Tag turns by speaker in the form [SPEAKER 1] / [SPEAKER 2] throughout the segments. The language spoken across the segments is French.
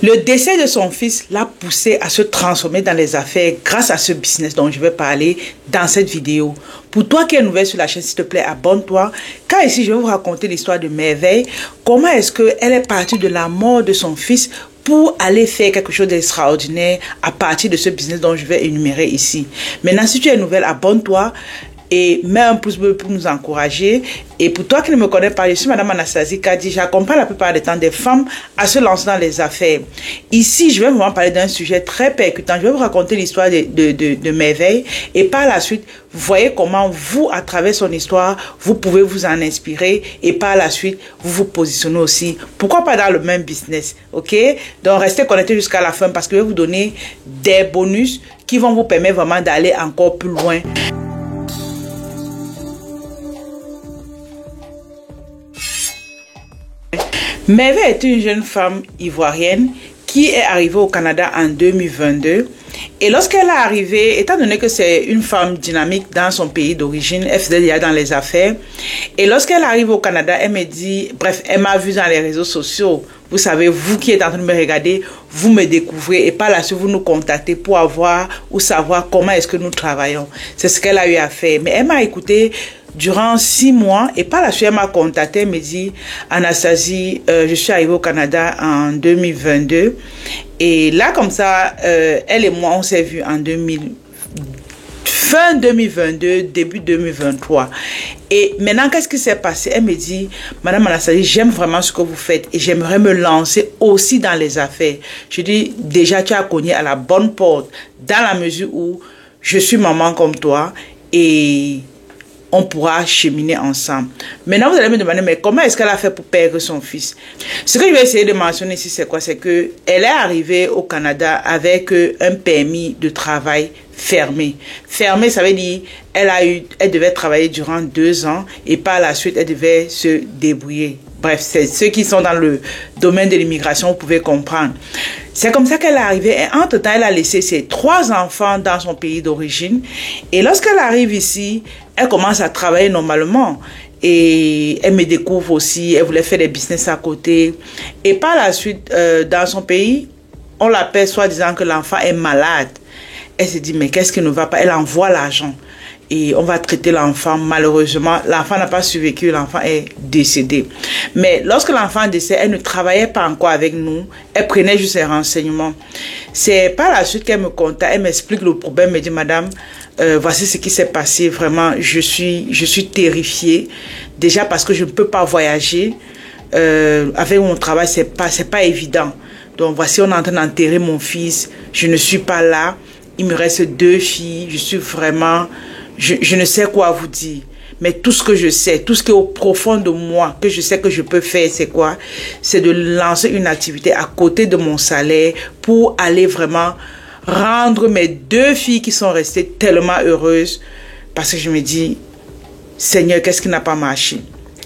[SPEAKER 1] Le décès de son fils l'a poussé à se transformer dans les affaires grâce à ce business dont je vais parler dans cette vidéo. Pour toi qui es nouvelle sur la chaîne, s'il te plaît, abonne-toi. Car ici, je vais vous raconter l'histoire de Merveille. Comment est-ce qu'elle est partie de la mort de son fils pour aller faire quelque chose d'extraordinaire à partir de ce business dont je vais énumérer ici. Maintenant, si tu es nouvelle, abonne-toi et mets un pouce bleu pour nous encourager. Et pour toi qui ne me connais pas, je suis Madame Anastasie Kadi. J'accompagne la plupart du temps des femmes à se lancer dans les affaires. Ici, je vais vraiment parler d'un sujet très percutant. Je vais vous raconter l'histoire de Merveille. Et par la suite, vous voyez comment vous, à travers son histoire, vous pouvez vous en inspirer. Et par la suite, vous vous positionnez aussi. Pourquoi pas dans le même business? Ok? Donc, restez connectés jusqu'à la fin parce que je vais vous donner des bonus qui vont vous permettre vraiment d'aller encore plus loin. Merveille est une jeune femme ivoirienne qui est arrivée au Canada en 2022. Et lorsqu'elle est arrivée, étant donné que c'est une femme dynamique dans son pays d'origine, elle faisait déjà dans les affaires. Et lorsqu'elle arrive au Canada, elle me dit, bref, elle m'a vu dans les réseaux sociaux. Vous savez, vous qui êtes en train de me regarder, vous me découvrez et par la suite, vous nous contactez pour avoir ou savoir comment est-ce que nous travaillons. C'est ce qu'elle a eu à faire. Mais elle m'a écouté durant 6 mois et par la suite, elle m'a contacté, elle me dit, Anastasie, je suis arrivée au Canada en 2022 et là, comme ça, elle et moi, on s'est vus en fin 2022, début 2023. Et maintenant, qu'est-ce qui s'est passé? Elle me dit, Madame Anastasie, j'aime vraiment ce que vous faites et j'aimerais me lancer aussi dans les affaires. Je dis, déjà, tu as cogné à la bonne porte dans la mesure où je suis maman comme toi et on pourra cheminer ensemble. Maintenant, vous allez me demander, mais comment est-ce qu'elle a fait pour perdre son fils? Ce que je vais essayer de mentionner ici, c'est quoi? C'est que elle est arrivée au Canada avec un permis de travail fermé. Fermé, ça veut dire elle devait travailler durant 2 ans et par la suite, elle devait se débrouiller. Bref, c'est ceux qui sont dans le domaine de l'immigration, vous pouvez comprendre. C'est comme ça qu'elle est arrivée. Et entre-temps, elle a laissé ses 3 enfants dans son pays d'origine. Et lorsqu'elle arrive ici, elle commence à travailler normalement. Et elle me découvre aussi. Elle voulait faire des business à côté. Et par la suite, dans son pays, on l'appelle soi-disant que l'enfant est malade. Elle se dit, mais qu'est-ce qui ne va pas? Elle envoie l'argent. Et on va traiter l'enfant. Malheureusement, l'enfant n'a pas survécu, l'enfant est décédé. Mais lorsque l'enfant décède, elle ne travaillait pas encore avec nous. Elle prenait juste ses renseignements. C'est par la suite qu'elle me contacte, elle m'explique le problème, elle me dit, Madame, voici ce qui s'est passé. Vraiment, je suis terrifiée. Déjà parce que je ne peux pas voyager. Avec mon travail, c'est pas évident. Donc voici, on est en train d'enterrer mon fils. Je ne suis pas là. Il me reste 2 filles. Je suis vraiment... Je ne sais quoi vous dire. Mais tout ce que je sais, tout ce qui est au profond de moi, que je sais que je peux faire, c'est quoi? C'est de lancer une activité à côté de mon salaire pour aller vraiment rendre mes 2 filles qui sont restées tellement heureuses. Parce que je me dis, Seigneur, qu'est-ce qui n'a pas marché?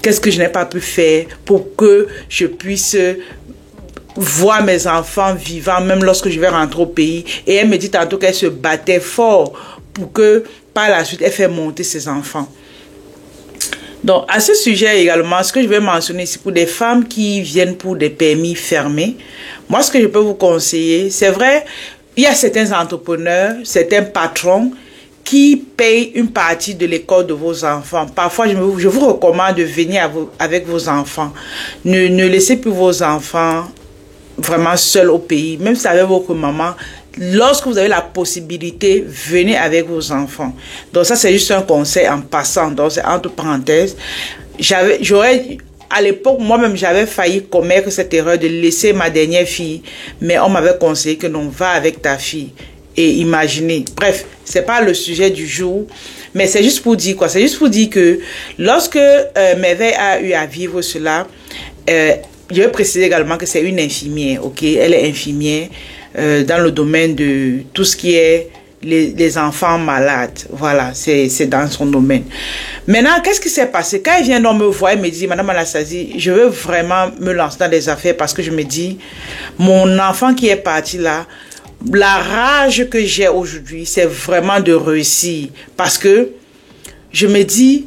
[SPEAKER 1] Qu'est-ce que je n'ai pas pu faire pour que je puisse voir mes enfants vivants, même lorsque je vais rentrer au pays? Et elle me dit tantôt qu'elle se battait fort pour que par la suite, elle fait monter ses enfants. Donc, à ce sujet également, ce que je vais mentionner, c'est pour des femmes qui viennent pour des permis fermés. Moi, ce que je peux vous conseiller, c'est vrai, il y a certains entrepreneurs, certains patrons qui payent une partie de l'école de vos enfants. Parfois, je vous recommande de venir avec vos enfants. Ne laissez plus vos enfants vraiment seuls au pays, même si c'est avec votre maman. Lorsque vous avez la possibilité, venez avec vos enfants. Donc ça, c'est juste un conseil en passant. Donc c'est entre parenthèses. À l'époque, moi-même, j'avais failli commettre cette erreur de laisser ma dernière fille. Mais on m'avait conseillé que non, va avec ta fille. Et imaginez. Bref, c'est pas le sujet du jour. Mais c'est juste pour dire quoi? C'est juste pour dire que lorsque Merveille a eu à vivre cela, je vais préciser également que c'est une infirmière. Ok, elle est infirmière. Dans le domaine de tout ce qui est les enfants malades. Voilà, c'est dans son domaine. Maintenant, qu'est-ce qui s'est passé? Quand elle vient donc me voir, elle me dit, Madame Anastasie, je veux vraiment me lancer dans des affaires parce que je me dis, mon enfant qui est parti là, la rage que j'ai aujourd'hui, c'est vraiment de réussir. Parce que je me dis,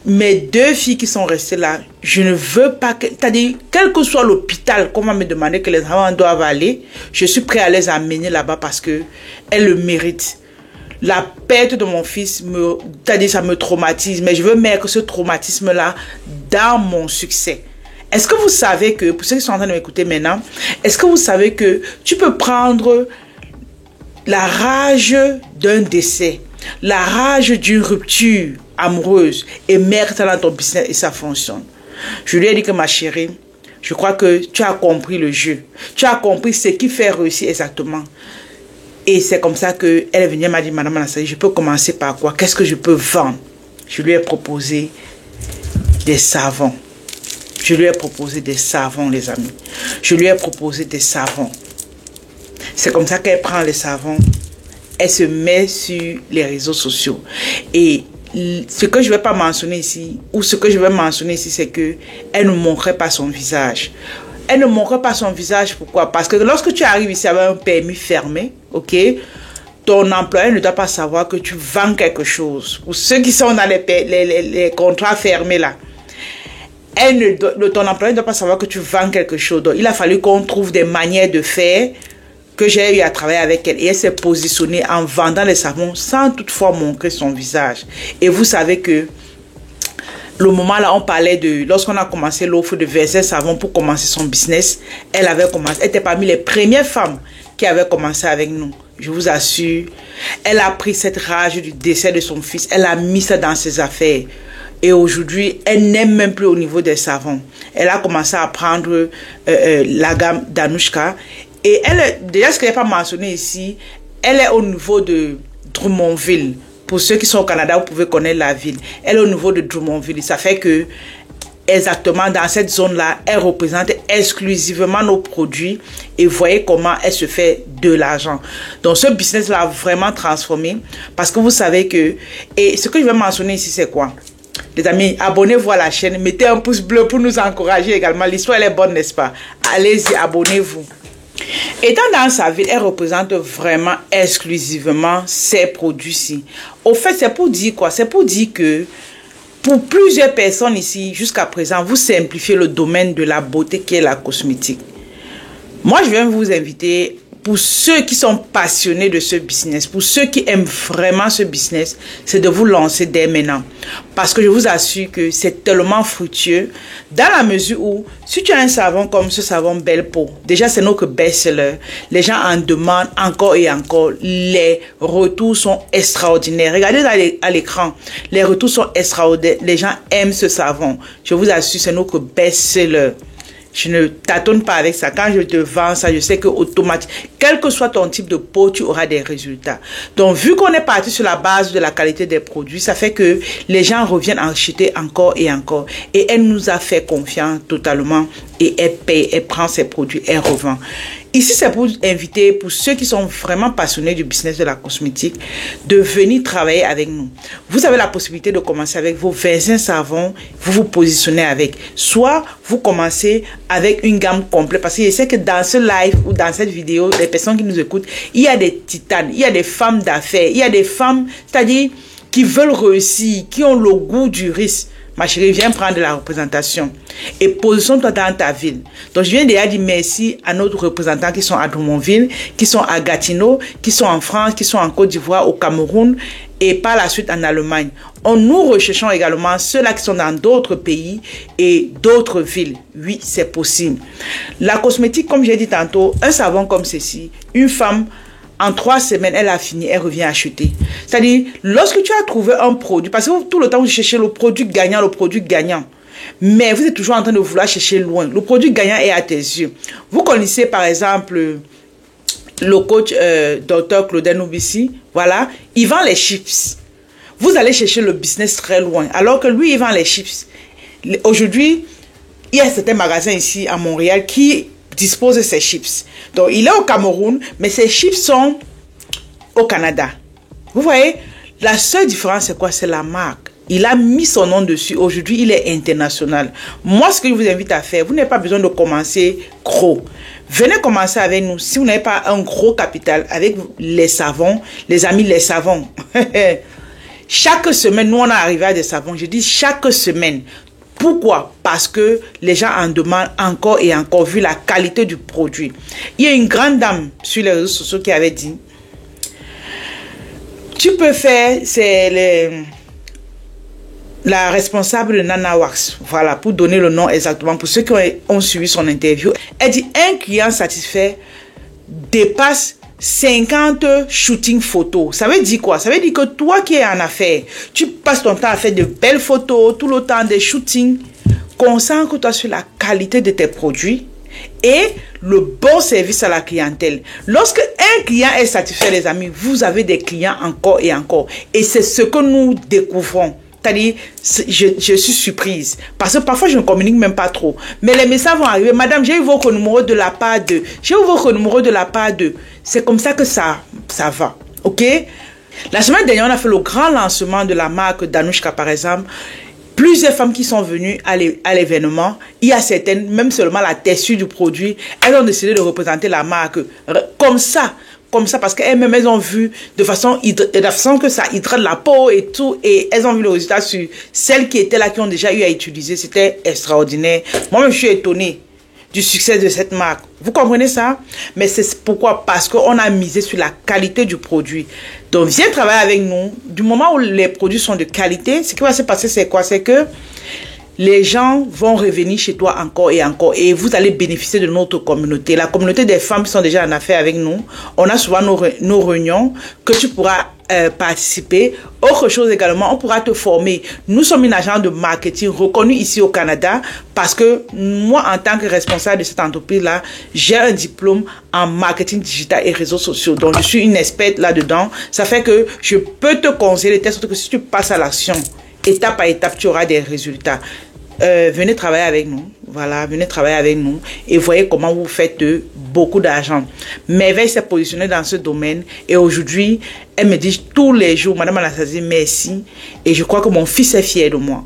[SPEAKER 1] mes 2 filles qui sont restées là, je ne veux pas que, c'est-à-dire, quel que soit l'hôpital qu'on va me demander que les enfants doivent aller, je suis prêt à les amener là-bas parce que elles le méritent. La perte de mon fils, c'est-à-dire, ça me traumatise, mais je veux mettre ce traumatisme-là dans mon succès. Est-ce que vous savez que, pour ceux qui sont en train de m'écouter maintenant, est-ce que vous savez que tu peux prendre la rage d'un décès, la rage d'une rupture amoureuse et mettre ça dans ton business et ça fonctionne? Je lui ai dit que ma chérie, je crois que tu as compris le jeu. Tu as compris ce qui fait réussir exactement. Et c'est comme ça qu'elle est venue, elle m'a dit, Madame Anastasie, je peux commencer par quoi? Qu'est-ce que je peux vendre? Je lui ai proposé des savons. Je lui ai proposé des savons, les amis. Je lui ai proposé des savons. C'est comme ça qu'elle prend les savons. Elle se met sur les réseaux sociaux. Et ce que je ne vais pas mentionner ici, ou ce que je vais mentionner ici, c'est qu'elle ne montrait pas son visage. Elle ne montrait pas son visage, pourquoi? Parce que lorsque tu arrives ici avec un permis fermé, ok, ton employeur ne doit pas savoir que tu vends quelque chose. Pour ceux qui sont dans les contrats fermés là, ton employeur ne doit pas savoir que tu vends quelque chose. Donc, il a fallu qu'on trouve des manières de faire que j'ai eu à travailler avec elle. Et elle s'est positionnée en vendant les savons sans toutefois montrer son visage. Et vous savez que le moment là, on parlait de... Lorsqu'on a commencé l'offre de 25 savons pour commencer son business, elle était parmi les premières femmes qui avaient commencé avec nous. Je vous assure, elle a pris cette rage du décès de son fils. Elle a mis ça dans ses affaires. Et aujourd'hui, elle n'aime même plus au niveau des savons. Elle a commencé à prendre la gamme d'Anouchka. Et elle, déjà ce que je n'ai pas mentionné ici, elle est au niveau de Drummondville. Pour ceux qui sont au Canada, vous pouvez connaître la ville. Elle est au niveau de Drummondville. Ça fait que, exactement dans cette zone-là, elle représente exclusivement nos produits. Et voyez comment elle se fait de l'argent. Donc, ce business-là a vraiment transformé. Parce que vous savez que... Et ce que je vais mentionner ici, c'est quoi? Les amis, abonnez-vous à la chaîne. Mettez un pouce bleu pour nous encourager également. L'histoire, elle est bonne, n'est-ce pas? Allez-y, abonnez-vous. Étant dans sa ville, elle représente vraiment exclusivement ces produits-ci. Au fait, c'est pour dire quoi? C'est pour dire que pour plusieurs personnes ici, jusqu'à présent, vous simplifiez le domaine de la beauté qui est la cosmétique. Moi, je viens vous inviter, pour ceux qui sont passionnés de ce business, pour ceux qui aiment vraiment ce business, c'est de vous lancer dès maintenant. Parce que je vous assure que c'est tellement fructueux, dans la mesure où, si tu as un savon comme ce savon Belle Peau, déjà c'est notre best-seller, les gens en demandent encore et encore, les retours sont extraordinaires. Regardez à l'écran, les retours sont extraordinaires, les gens aiment ce savon. Je vous assure, c'est notre best-seller. Je ne tâtonne pas avec ça. Quand je te vends ça, je sais que automatiquement, quel que soit ton type de peau, tu auras des résultats. Donc, vu qu'on est parti sur la base de la qualité des produits, ça fait que les gens reviennent en acheter encore et encore. Et elle nous a fait confiance totalement. Et elle paye, elle prend ses produits, elle revend. Ici, c'est pour inviter, pour ceux qui sont vraiment passionnés du business de la cosmétique, de venir travailler avec nous. Vous avez la possibilité de commencer avec vos 25 savons, vous vous positionnez avec. Soit vous commencez avec une gamme complète, parce que je sais que dans ce live ou dans cette vidéo, les personnes qui nous écoutent, il y a des titanes, il y a des femmes d'affaires, il y a des femmes, c'est-à-dire qui veulent réussir, qui ont le goût du risque. Ma chérie, viens prendre la représentation et positionne-toi dans ta ville. Donc, je viens déjà dire merci à nos représentants qui sont à Drummondville, qui sont à Gatineau, qui sont en France, qui sont en Côte d'Ivoire, au Cameroun et par la suite en Allemagne. Nous recherchons également ceux-là qui sont dans d'autres pays et d'autres villes. Oui, c'est possible. La cosmétique, comme j'ai dit tantôt, un savon comme ceci, une femme... En 3 semaines, elle a fini, elle revient acheter. C'est-à-dire, lorsque tu as trouvé un produit, parce que tout le temps, vous cherchez le produit gagnant, mais vous êtes toujours en train de vouloir chercher loin. Le produit gagnant est à tes yeux. Vous connaissez, par exemple, le coach Dr Claudel Noubissi, voilà, il vend les chips. Vous allez chercher le business très loin, alors que lui, il vend les chips. Aujourd'hui, il y a certains magasins ici à Montréal qui dispose de ces chips. Donc, il est au Cameroun, mais ces chips sont au Canada. Vous voyez, la seule différence, c'est quoi? C'est la marque. Il a mis son nom dessus. Aujourd'hui, il est international. Moi, ce que je vous invite à faire, vous n'avez pas besoin de commencer gros. Venez commencer avec nous. Si vous n'avez pas un gros capital, avec les savons, les amis, les savons. Chaque semaine, nous, on est arrivé à des savons. Je dis chaque semaine. Pourquoi? Parce que les gens en demandent encore et encore, vu la qualité du produit. Il y a une grande dame sur les réseaux sociaux qui avait dit, tu peux faire, c'est la responsable de Nana Wax, voilà, pour donner le nom exactement, pour ceux qui ont suivi son interview. Elle dit, un client satisfait dépasse 50 shooting photos. Ça veut dire quoi? Ça veut dire que toi qui es en affaires, tu passes ton temps à faire de belles photos, tout le temps des shootings. Concentre-toi sur la qualité de tes produits et le bon service à la clientèle. Lorsque un client est satisfait, les amis, vous avez des clients encore et encore. Et c'est ce que nous découvrons. C'est-à-dire, je suis surprise. Parce que parfois, je ne communique même pas trop. Mais les messages vont arriver. Madame, j'ai eu votre numéro de la part de... J'ai eu votre numéro de la part de... C'est comme ça que ça va. OK? La semaine dernière, on a fait le grand lancement de la marque Danushka, par exemple. Plusieurs femmes qui sont venues à l'événement. Il y a certaines, même seulement la texture du produit, elles ont décidé de représenter la marque comme ça, parce qu'elles-mêmes, elles ont vu de façon que ça hydrate la peau et tout, et elles ont vu le résultat sur celles qui étaient là, qui ont déjà eu à utiliser. C'était extraordinaire. Moi-même, je suis étonnée du succès de cette marque. Vous comprenez ça? Mais c'est pourquoi? Parce qu'on a misé sur la qualité du produit. Donc, viens travailler avec nous. Du moment où les produits sont de qualité, ce qui va se passer, c'est quoi? C'est que les gens vont revenir chez toi encore et encore et vous allez bénéficier de notre communauté. La communauté des femmes qui sont déjà en affaires avec nous, on a souvent nos réunions que tu pourras participer. Autre chose également, on pourra te former. Nous sommes une agence de marketing reconnue ici au Canada parce que moi, en tant que responsable de cette entreprise-là, j'ai un diplôme en marketing digital et réseaux sociaux. Donc, je suis une experte là-dedans. Ça fait que je peux te conseiller de telle sorte que si tu passes à l'action, étape par étape, tu auras des résultats. Venez travailler avec nous. Voilà, venez travailler avec nous et voyez comment vous faites beaucoup d'argent. Merveille s'est positionnée dans ce domaine et aujourd'hui, elle me dit tous les jours, Madame Anastasie, merci. Et je crois que mon fils est fier de moi.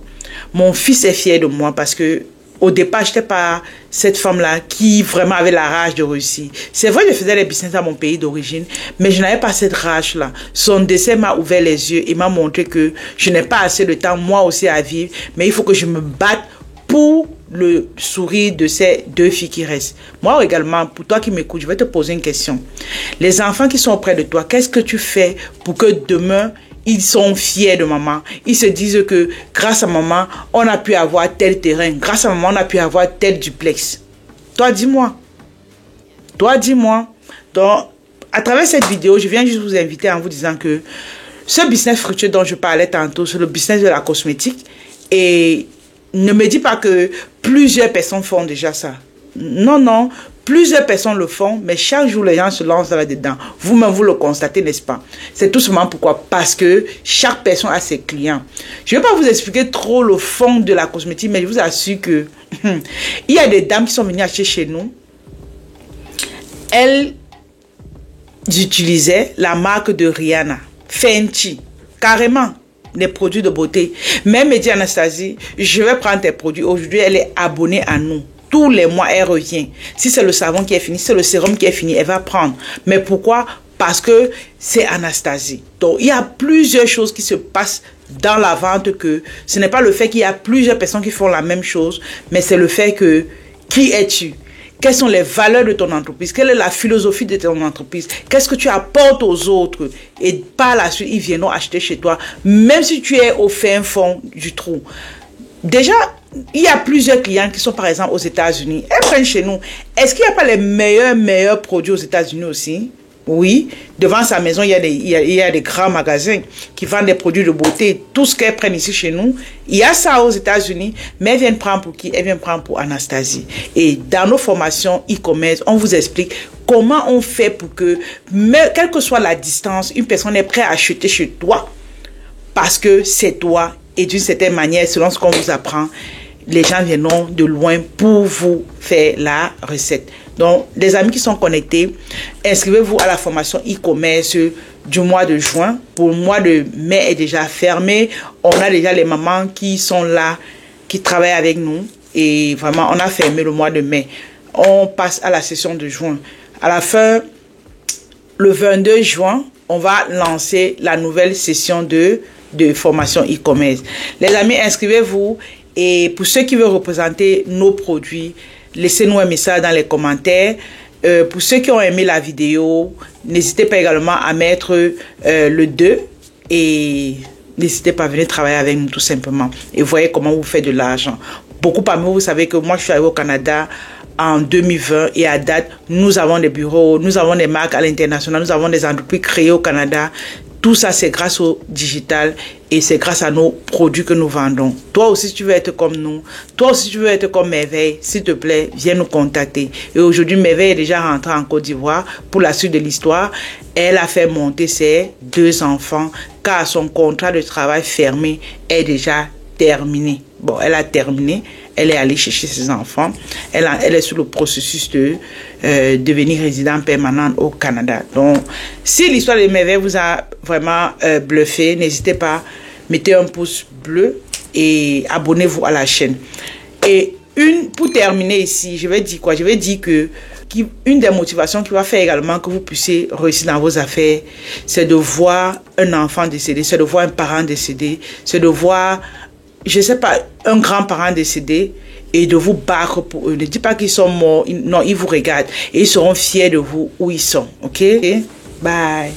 [SPEAKER 1] Mon fils est fier de moi parce que au départ, je n'étais pas cette femme-là qui vraiment avait la rage de réussir. C'est vrai, je faisais les business dans mon pays d'origine, mais je n'avais pas cette rage-là. Son décès m'a ouvert les yeux et m'a montré que je n'ai pas assez de temps, moi aussi, à vivre, mais il faut que je me batte pour le sourire de ces deux filles qui restent. Moi également, pour toi qui m'écoutes, je vais te poser une question. Les enfants qui sont auprès de toi, qu'est-ce que tu fais pour que demain, ils sont fiers de maman. Ils se disent que grâce à maman, on a pu avoir tel terrain. Grâce à maman, on a pu avoir tel duplex. Toi, dis-moi. Toi, dis-moi. Donc, à travers cette vidéo, je viens juste vous inviter en vous disant que ce business fructueux dont je parlais tantôt, c'est le business de la cosmétique. Et ne me dis pas que plusieurs personnes font déjà ça. Non, non. Plusieurs personnes le font, mais chaque jour, les gens se lancent là-dedans. Vous-même, vous le constatez, n'est-ce pas? C'est tout simplement pourquoi? Parce que chaque personne a ses clients. Je ne vais pas vous expliquer trop le fond de la cosmétique, mais je vous assure que il y a des dames qui sont venues acheter chez nous. Elles utilisaient la marque de Rihanna, Fenty, carrément. Des produits de beauté. Même me dit Anastasie, je vais prendre tes produits. Aujourd'hui, elle est abonnée à nous. Tous les mois, elle revient. Si c'est le savon qui est fini, si c'est le sérum qui est fini, elle va prendre. Mais pourquoi? Parce que c'est Anastasie. Donc, il y a plusieurs choses qui se passent dans la vente que ce n'est pas le fait qu'il y a plusieurs personnes qui font la même chose, mais c'est le fait que qui es-tu? Quelles sont les valeurs de ton entreprise? Quelle est la philosophie de ton entreprise? Qu'est-ce que tu apportes aux autres? Et par la suite, ils viendront acheter chez toi, même si tu es au fin fond du trou. Déjà, il y a plusieurs clients qui sont par exemple aux États-Unis. Elles prennent chez nous. Est-ce qu'il n'y a pas les meilleurs produits aux États-Unis aussi? Oui, devant sa maison, il y a des grands magasins qui vendent des produits de beauté. Tout ce qu'elles prennent ici chez nous, il y a ça aux États-Unis, mais elles viennent prendre pour qui? Elles viennent prendre pour Anastasie. Et dans nos formations e-commerce, on vous explique comment on fait pour que, quelle que soit la distance, une personne est prête à acheter chez toi parce que c'est toi et d'une certaine manière, selon ce qu'on vous apprend, les gens viendront de loin pour vous faire la recette. Donc, les amis qui sont connectés, inscrivez-vous à la formation e-commerce du mois de juin. Pour le mois de mai est déjà fermé. On a déjà les mamans qui sont là, qui travaillent avec nous. Et vraiment, on a fermé le mois de mai. On passe à la session de juin. À la fin, le 22 juin, on va lancer la nouvelle session de de formation e-commerce. Les amis, inscrivez-vous. Et pour ceux qui veulent représenter nos produits, laissez-nous un message dans les commentaires. Pour ceux qui ont aimé la vidéo, n'hésitez pas également à mettre le 2 et n'hésitez pas à venir travailler avec nous tout simplement. Et voyez comment vous faites de l'argent. Beaucoup parmi vous, vous savez que moi je suis arrivé au Canada en 2020 et à date, nous avons des bureaux, nous avons des marques à l'international, nous avons des entreprises créées au Canada. Tout ça, c'est grâce au digital et c'est grâce à nos produits que nous vendons. Toi aussi, si tu veux être comme nous, toi aussi, si tu veux être comme Merveille, s'il te plaît, viens nous contacter. Et aujourd'hui, Merveille est déjà rentrée en Côte d'Ivoire pour la suite de l'histoire. Elle a fait monter ses 2 enfants car son contrat de travail fermé est déjà terminé. Bon, elle a terminé. Elle est allée chercher ses enfants. Elle est sur le processus de devenir résident permanent au Canada. Donc, si l'histoire de Merveille vous a vraiment bluffé, n'hésitez pas, mettez un pouce bleu et abonnez-vous à la chaîne. Et pour terminer ici, je vais dire quoi? Je vais dire que une des motivations qui va faire également que vous puissiez réussir dans vos affaires, c'est de voir un enfant décédé, c'est de voir un parent décédé, c'est de voir, je sais pas, un grand-parent décédé et de vous battre pour eux. Ne dites pas qu'ils sont morts, non, ils vous regardent et ils seront fiers de vous où ils sont. Ok? Bye.